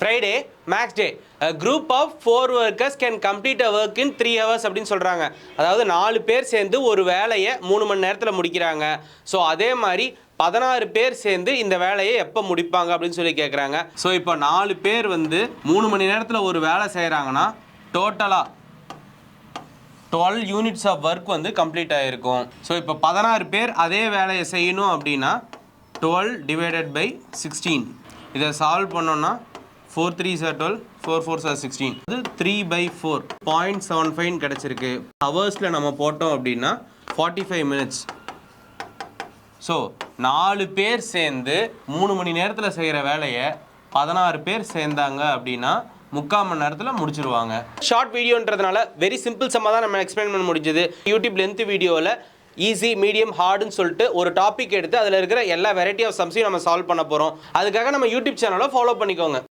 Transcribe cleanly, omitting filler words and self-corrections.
Friday, max day. A group of 4 workers can complete a work in 3 hours அப்படின்னு சொல்கிறாங்க. அதாவது 4 பேர் சேர்ந்து ஒரு வேலையை 3 மணி நேரத்தில் முடிக்கிறாங்க. ஸோ அதே மாதிரி 16 பேர் சேர்ந்து இந்த வேலையை எப்போ முடிப்பாங்க அப்படின்னு சொல்லி கேட்குறாங்க. ஸோ இப்போ 4 பேர் வந்து 3 மணி நேரத்தில் ஒரு வேலை செய்கிறாங்கன்னா டோட்டலாக 12 யூனிட்ஸ் ஆஃப் ஒர்க் வந்து கம்ப்ளீட் ஆகிருக்கும். ஸோ இப்போ 16 பேர் அதே வேலையை செய்யணும் அப்படின்னா 12 டிவைடட் பை 16. இதை சால்வ் பண்ணோன்னா 4 3s are 12, 4 4s are 16. அது 3/4 0.75 கிடச்சிருக்கு. ஹவர்ஸில் நம்ம போட்டோம் அப்படின்னா 45 minutes. ஸோ 4 பேர் சேர்ந்து 3 மணி நேரத்தில் செய்கிற வேலையை 16 பேர் சேர்ந்தாங்க அப்படின்னா 3/4 மணி நேரத்தில் முடிச்சிருவாங்க. ஷார்ட் வீடியோன்றதுனால வெரி சிம்பிள் சம்மா தான் நம்ம எக்ஸ்பிளைன் பண்ண முடிஞ்சது. யூடியூப் லென்த் வீடியோவில் ஈஸி மீடியம் ஹார்டுன்னு சொல்லிட்டு ஒரு டாபிக் எடுத்து அதில் இருக்கிற எல்லா வெரைட்டி ஆஃப் சம்ஸையும் நம்ம சால்வ் பண்ண போகிறோம். அதுக்காக நம்ம யூடியூப் சேனலை ஃபாலோ பண்ணிக்கோங்க.